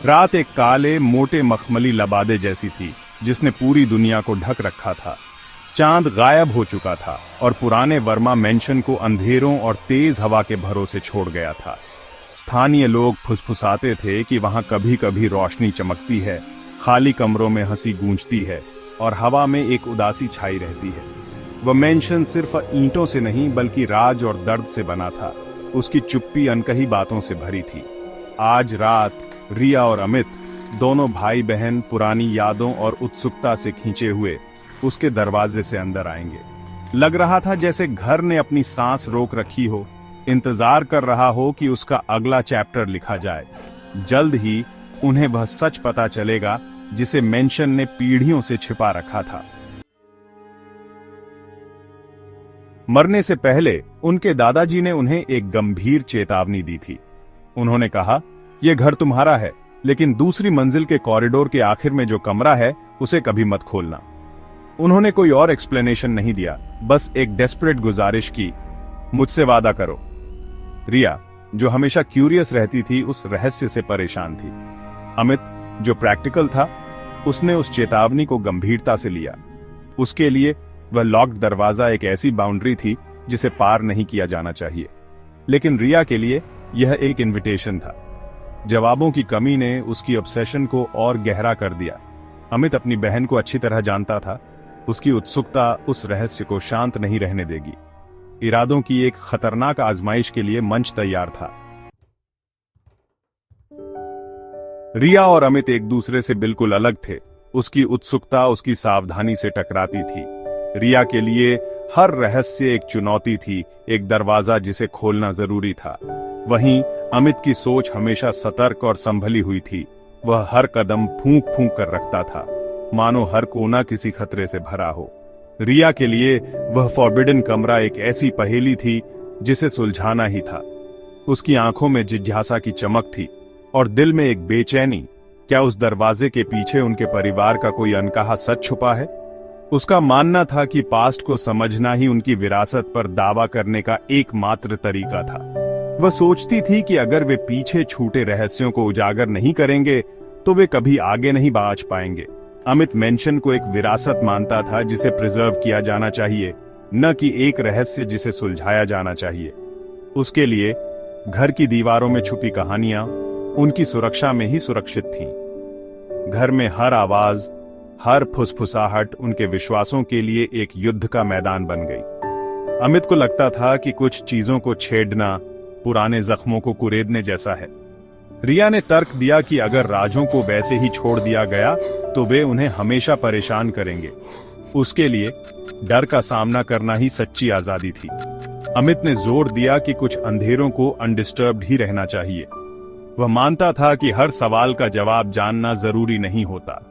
रात एक काले मोटे मखमली लबादे जैसी थी जिसने पूरी दुनिया को ढक रखा था। चांद गायब हो चुका था और पुराने वर्मा मेंशन को अंधेरों और तेज हवा के भरोसे छोड़ गया था। स्थानीय लोग फुसफुसाते थे कि वहां कभी कभी रोशनी चमकती है, खाली कमरों में हंसी गूंजती है और हवा में एक उदासी छाई रहती है। वह मेंशन सिर्फ ईंटों से नहीं बल्कि राज और दर्द से बना था। उसकी चुप्पी अनकही बातों से भरी थी। आज रात रिया और अमित दोनों भाई बहन पुरानी यादों और उत्सुकता से खींचे हुए उसके दरवाजे से अंदर आएंगे। लग रहा था जैसे घर ने अपनी सांस रोक रखी हो, इंतजार कर रहा हो कि उसका अगला चैप्टर लिखा जाए। जल्द ही उन्हें वह सच पता चलेगा जिसे मेंशन ने पीढ़ियों से छिपा रखा था। मरने से पहले उनके दादाजी ने उन्हें एक गंभीर चेतावनी दी थी। उन्होंने कहा, यह घर तुम्हारा है, लेकिन दूसरी मंजिल के कॉरिडोर के आखिर में जो कमरा है उसे कभी मत खोलना। उन्होंने कोई और एक्सप्लेनेशन नहीं दिया, बस एक डेस्परेट गुजारिश की, मुझसे वादा करो। रिया, जो हमेशा क्यूरियस रहती थी, उस रहस्य से परेशान थी। अमित, जो प्रैक्टिकल था, उसने उस चेतावनी को गंभीरता से लिया। उसके लिए वह लॉक्ड दरवाजा एक ऐसी बाउंड्री थी जिसे पार नहीं किया जाना चाहिए। लेकिन रिया के लिए यह एक इनविटेशन था। जवाबों की कमी ने उसकी ऑब्सेशन को और गहरा कर दिया। अमित अपनी बहन को अच्छी तरह जानता था। उसकी उत्सुकता उस रहस्य को शांत नहीं रहने देगी। इरादों की एक खतरनाक आजमाइश के लिए मंच तैयार था। रिया और अमित एक दूसरे से बिल्कुल अलग थे। उसकी उत्सुकता उसकी सावधानी से टकराती थी। रिया के लिए हर रहस्य एक चुनौती थी, एक दरवाजा जिसे खोलना जरूरी था। वहीं अमित की सोच हमेशा सतर्क और संभली हुई थी। वह हर कदम फूंक फूंक कर रखता था, मानो हर कोना किसी खतरे से भरा हो। रिया के लिए वह फॉरबिडन कमरा एक ऐसी पहेली थी जिसे सुलझाना ही था। उसकी आंखों में जिज्ञासा की चमक थी और दिल में एक बेचैनी। क्या उस दरवाजे के पीछे उनके परिवार का कोई अनकहा सच छुपा है? उसका मानना था कि पास्ट को समझना ही उनकी विरासत पर दावा करने का एकमात्र तरीका था। वह सोचती थी कि अगर वे पीछे छूटे रहस्यों को उजागर नहीं करेंगे तो वे कभी आगे नहीं बढ़ पाएंगे। अमित मेंशन को एक विरासत मानता था जिसे प्रिजर्व किया जाना चाहिए, न कि एक रहस्य जिसे सुलझाया जाना चाहिए। उसके लिए घर की दीवारों में छुपी कहानियां उनकी सुरक्षा में ही सुरक्षित थीं। घर में हर आवाज, हर फुसफुसाहट उनके विश्वासों के लिए एक युद्ध का मैदान बन गई। अमित को लगता था कि कुछ चीजों को छेड़ना पुराने जख्मों को कुरेदने जैसा है। रिया ने तर्क दिया कि अगर राजों को वैसे ही छोड़ दिया गया तो वे उन्हें हमेशा परेशान करेंगे। उसके लिए डर का सामना करना ही सच्ची आजादी थी। अमित ने जोर दिया कि कुछ अंधेरों को अनडिस्टर्ब्ड ही रहना चाहिए। वह मानता था कि हर सवाल का जवाब जानना जरूरी नहीं होता।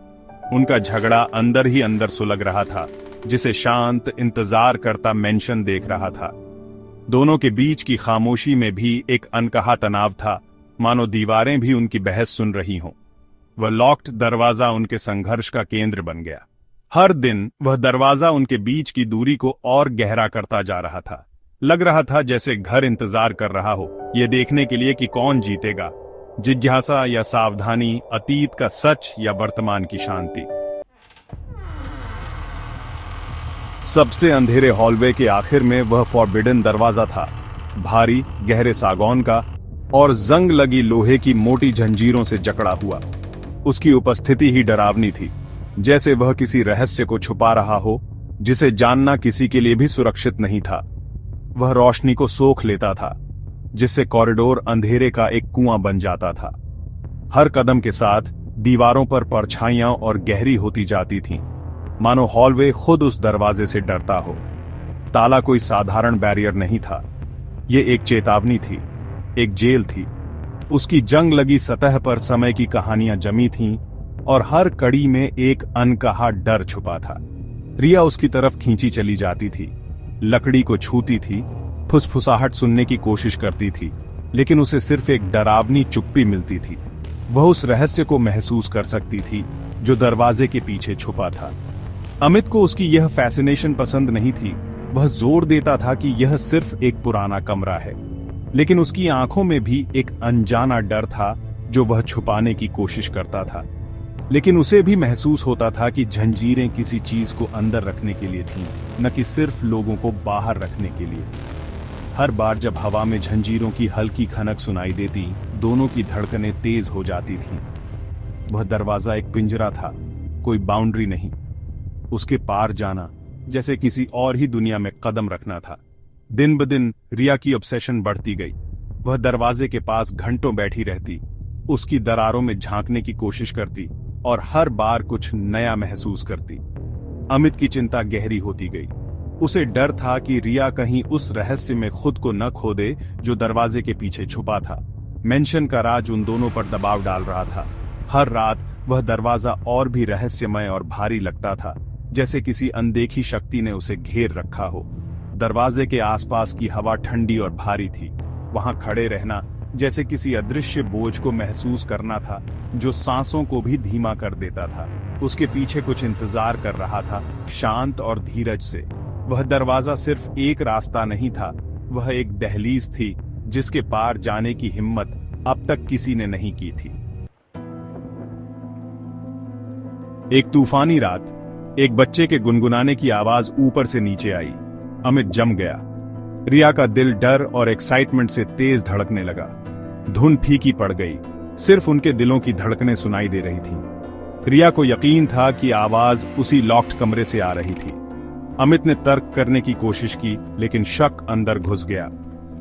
उनका झगड़ा अंदर ही अंदर सुलग रहा था, जिसे शांत इंतजार करता मेंशन देख रहा था। दोनों के बीच की खामोशी में भी एक अनकहा तनाव था, मानो दीवारें भी उनकी बहस सुन रही हों। वह लॉक्ड दरवाजा उनके संघर्ष का केंद्र बन गया। हर दिन वह दरवाजा उनके बीच की दूरी को और गहरा करता जा रहा था। लग रहा था जैसे घर इंतजार कर रहा हो, यह देखने के लिए कि कौन जीतेगा, जिज्ञासा या सावधानी, अतीत का सच या वर्तमान की शांति। सबसे अंधेरे हॉलवे के आखिर में वह फॉरबिडन दरवाजा था, भारी गहरे सागौन का और जंग लगी लोहे की मोटी जंजीरों से जकड़ा हुआ। उसकी उपस्थिति ही डरावनी थी, जैसे वह किसी रहस्य को छुपा रहा हो जिसे जानना किसी के लिए भी सुरक्षित नहीं था। वह रोशनी को सोख लेता था, जिससे कॉरिडोर अंधेरे का एक कुआं बन जाता था। हर कदम के साथ दीवारों पर परछाइयां और गहरी होती जाती थीं, मानो हॉलवे खुद उस दरवाजे से डरता हो। ताला कोई साधारण बैरियर नहीं था, यह एक चेतावनी थी, एक जेल थी। उसकी जंग लगी सतह पर समय की कहानियां जमी थीं और हर कड़ी में एक अनकहा डर छुपा था। रिया उसकी तरफ खींची चली जाती थी, लकड़ी को छूती थी, फुसफुसाहट सुनने की कोशिश करती थी, लेकिन उसे सिर्फ एक डरावनी चुप्पी मिलती थी। वह उस रहस्य को महसूस कर सकती थी जो दरवाजे के पीछे छुपा था। अमित को उसकी यह फैसिनेशन पसंद नहीं थी। वह जोर देता था कि यह सिर्फ एक पुराना कमरा है, लेकिन उसकी आंखों में भी एक अनजाना डर था जो वह छुपाने की कोशिश करता था, लेकिन उसे भी महसूस होता था कि जंजीरें किसी चीज को अंदर रखने के लिए थीं, न कि सिर्फ लोगों को बाहर रखने के लिए। हर बार जब हवा में जंजीरों की हल्की खनक सुनाई देती, दोनों की धड़कनें तेज हो जाती थीं। वह दरवाजा एक पिंजरा था, कोई बाउंड्री नहीं। उसके पार जाना जैसे किसी और ही दुनिया में कदम रखना था। दिन ब दिन रिया की ऑब्सेशन बढ़ती गई। वह दरवाजे के पास घंटों बैठी रहती, उसकी दरारों में झांकने की कोशिश करती और हर बार कुछ नया महसूस करती। अमित की चिंता गहरी होती गई। उसे डर था कि रिया कहीं उस रहस्य में खुद को न खो दे जो दरवाजे के पीछे छुपा था। मेंशन का राज उन दोनों पर दबाव डाल रहा था। हर रात वह दरवाजा और भी रहस्यमय और भारी लगता था, जैसे किसी अनदेखी शक्ति ने उसे घेर रखा हो। दरवाजे के आसपास की हवा ठंडी और भारी थी। वहां खड़े रहना जैसे किसी अदृश्य बोझ को महसूस करना था, जो सांसों को भी धीमा कर देता था। उसके पीछे कुछ इंतजार कर रहा था, शांत और धीरज से। वह दरवाजा सिर्फ एक रास्ता नहीं था, वह एक दहलीज थी जिसके पार जाने की हिम्मत अब तक किसी ने नहीं की थी। एक तूफानी रात, एक बच्चे के गुनगुनाने की आवाज ऊपर से नीचे आई। अमित जम गया। रिया का दिल डर और एक्साइटमेंट से तेज धड़कने लगा। धुन फीकी पड़ गई, सिर्फ उनके दिलों की धड़कनें सुनाई दे रही थीं। रिया को यकीन था कि आवाज उसी लॉक्ड कमरे से आ रही थी। अमित ने तर्क करने की कोशिश की, लेकिन शक अंदर घुस गया।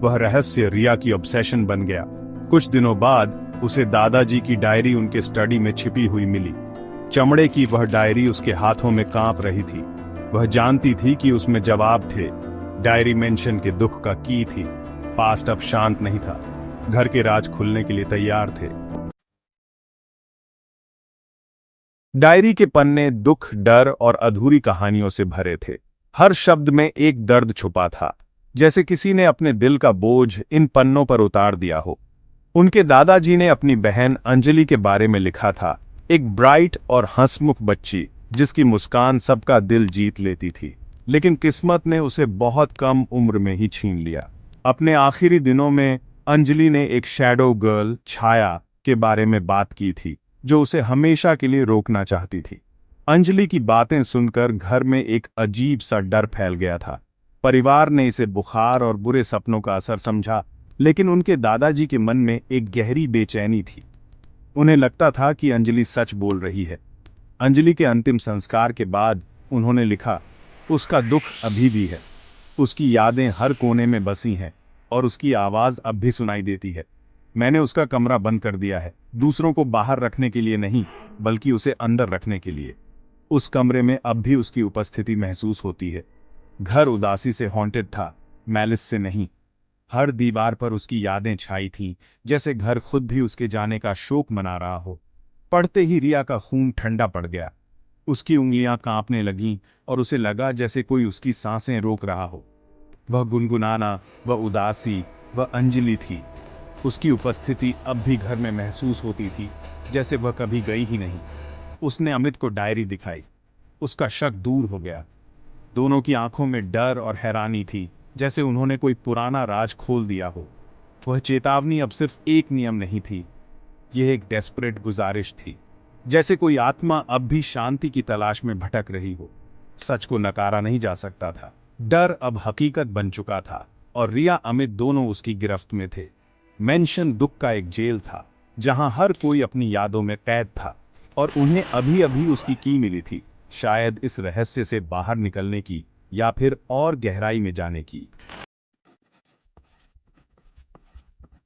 वह रहस्य रिया की ऑब्सेशन बन गया। कुछ दिनों बाद उसे दादाजी की डायरी उनके स्टडी में छिपी हुई मिली। चमड़े की वह डायरी उसके हाथों में कांप रही थी। वह जानती थी कि उसमें जवाब थे। डायरी मेंशन के दुख का की थी। पास्ट अब शांत नहीं था, घर के राज खुलने के लिए तैयार थे। डायरी के पन्ने दुख, डर और अधूरी कहानियों से भरे थे। हर शब्द में एक दर्द छुपा था, जैसे किसी ने अपने दिल का बोझ इन पन्नों पर उतार दिया हो। उनके दादाजी ने अपनी बहन अंजलि के बारे में लिखा था, एक ब्राइट और हंसमुख बच्ची जिसकी मुस्कान सबका दिल जीत लेती थी, लेकिन किस्मत ने उसे बहुत कम उम्र में ही छीन लिया। अपने आखिरी दिनों में अंजलि ने एक शैडो गर्ल छाया के बारे में बात की थी, जो उसे हमेशा के लिए रोकना चाहती थी। अंजलि की बातें सुनकर घर में एक अजीब सा डर फैल गया था। परिवार ने इसे बुखार और बुरे सपनों का असर समझा, लेकिन उनके दादाजी के मन में एक गहरी बेचैनी थी। उन्हें लगता था कि अंजलि सच बोल रही है। अंजलि के अंतिम संस्कार के बाद उन्होंने लिखा, उसका दुख अभी भी है, उसकी यादें हर कोने में बसी हैं और उसकी आवाज अब भी सुनाई देती है। मैंने उसका कमरा बंद कर दिया है, दूसरों को बाहर रखने के लिए नहीं, बल्कि उसे अंदर रखने के लिए। उस कमरे में अब भी उसकी उपस्थिति महसूस होती है। घर उदासी से हॉन्टेड था, मैलिस से नहीं। हर दीवार पर उसकी यादें छाई थीं, जैसे घर खुद भी उसके जाने का शोक मना रहा हो। पढ़ते ही रिया का खून ठंडा पड़ गया। उसकी उंगलियां कांपने लगीं और उसे लगा जैसे कोई उसकी सांसें रोक रहा हो। वह गुनगुनाना, वह उदासी, वह अंजलि थी। उसकी उपस्थिति अब भी घर में महसूस होती थी, जैसे वह कभी गई ही नहीं। उसने अमित को डायरी दिखाई। उसका शक दूर हो गया। दोनों की आंखों में डर और हैरानी थी, जैसे उन्होंने कोई पुराना राज खोल दिया हो। वह चेतावनी अब सिर्फ एक नियम नहीं थी, यह एक डेस्परेट गुजारिश थी, जैसे कोई आत्मा अब भी शांति की तलाश में भटक रही हो। सच को नकारा नहीं जा सकता था। डर अब हकीकत बन चुका था और रिया अमित दोनों उसकी गिरफ्त में थे। मेंशन दुख का एक जेल था, जहां हर कोई अपनी यादों में कैद था और उन्हें अभी अभी उसकी की मिली थी, शायद इस रहस्य से बाहर निकलने की या फिर और गहराई में जाने की।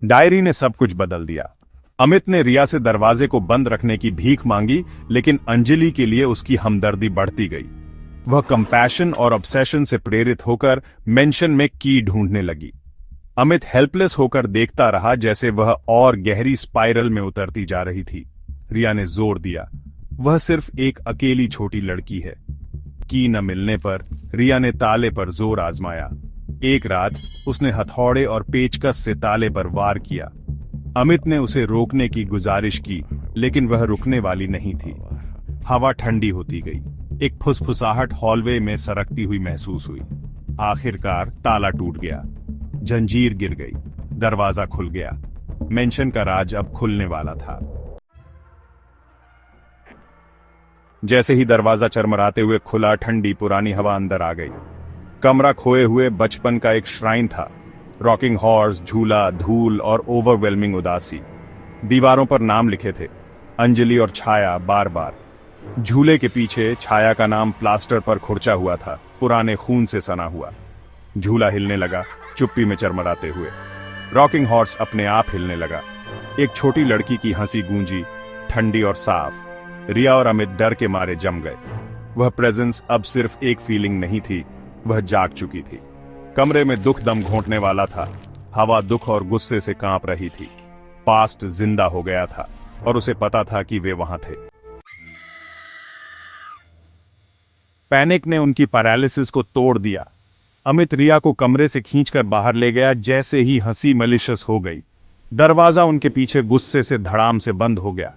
डायरी ने सब कुछ बदल दिया। अमित ने रिया से दरवाजे को बंद रखने की भीख मांगी, लेकिन अंजलि के लिए उसकी हमदर्दी बढ़ती गई। वह कंपैशन और ऑब्सेशन से प्रेरित होकर मेंशन में की ढूंढने लगी। अमित हेल्पलेस होकर देखता रहा, जैसे वह और गहरी स्पाइरल में उतरती जा रही थी। रिया ने जोर दिया, वह सिर्फ एक अकेली छोटी लड़की है। की न मिलने पर रिया ने ताले पर जोर आजमाया। एक रात उसने हथौड़े और पेचकस से ताले पर वार किया। अमित ने उसे रोकने की गुजारिश की, लेकिन वह रुकने वाली नहीं थी। हवा ठंडी होती गई। एक फुसफुसाहट हॉलवे में सरकती हुई महसूस हुई। आखिरकार ताला टूट गया, जंजीर गिर गई, दरवाजा खुल गया। मेंशन का राज अब खुलने वाला था। जैसे ही दरवाजा चरमराते हुए खुला, ठंडी पुरानी हवा अंदर आ गई। कमरा खोए हुए बचपन का एक श्राइन था। रॉकिंग हॉर्स, झूला, धूल और ओवरवेलमिंग उदासी। दीवारों पर नाम लिखे थे, अंजलि और छाया, बार बार। झूले के पीछे छाया का नाम प्लास्टर पर खुरचा हुआ था, पुराने खून से सना हुआ। झूला हिलने लगा, चुप्पी में चरमराते हुए। रॉकिंग हॉर्स अपने आप हिलने लगा। एक छोटी लड़की की हंसी गूंजी, ठंडी और साफ। रिया और अमित डर के मारे जम गए। वह प्रेजेंस अब सिर्फ एक फीलिंग नहीं थी, वह जाग चुकी थी। कमरे में दुख दम घोंटने वाला था। हवा दुख और गुस्से से कांप रही थी। पास्ट जिंदा हो गया था और उसे पता था कि वे वहां थे। पैनिक ने उनकी पैरालिसिस को तोड़ दिया। अमित रिया को कमरे से खींचकर बाहर ले गया। जैसे ही हंसी मलिशियस हो गई, दरवाजा उनके पीछे गुस्से से धड़ाम से बंद हो गया।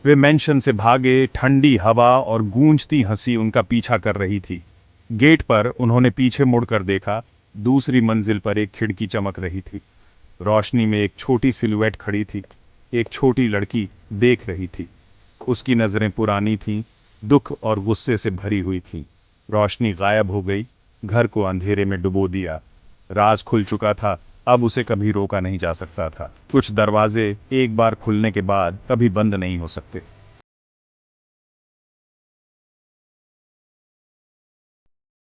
वे मेंशन से भागे। ठंडी हवा और गूंजती हंसी उनका पीछा कर रही थी। गेट पर उन्होंने पीछे मुड़कर देखा। दूसरी मंजिल पर एक खिड़की चमक रही थी। रोशनी में एक छोटी सिलुएट खड़ी थी। एक छोटी लड़की देख रही थी। उसकी नजरें पुरानी थीं, दुख और गुस्से से भरी हुई थीं। रोशनी गायब हो गई, घर को अंधेरे में डुबो दिया। राज खुल चुका था, अब उसे कभी रोका नहीं जा सकता था। कुछ दरवाजे एक बार खुलने के बाद कभी बंद नहीं हो सकते।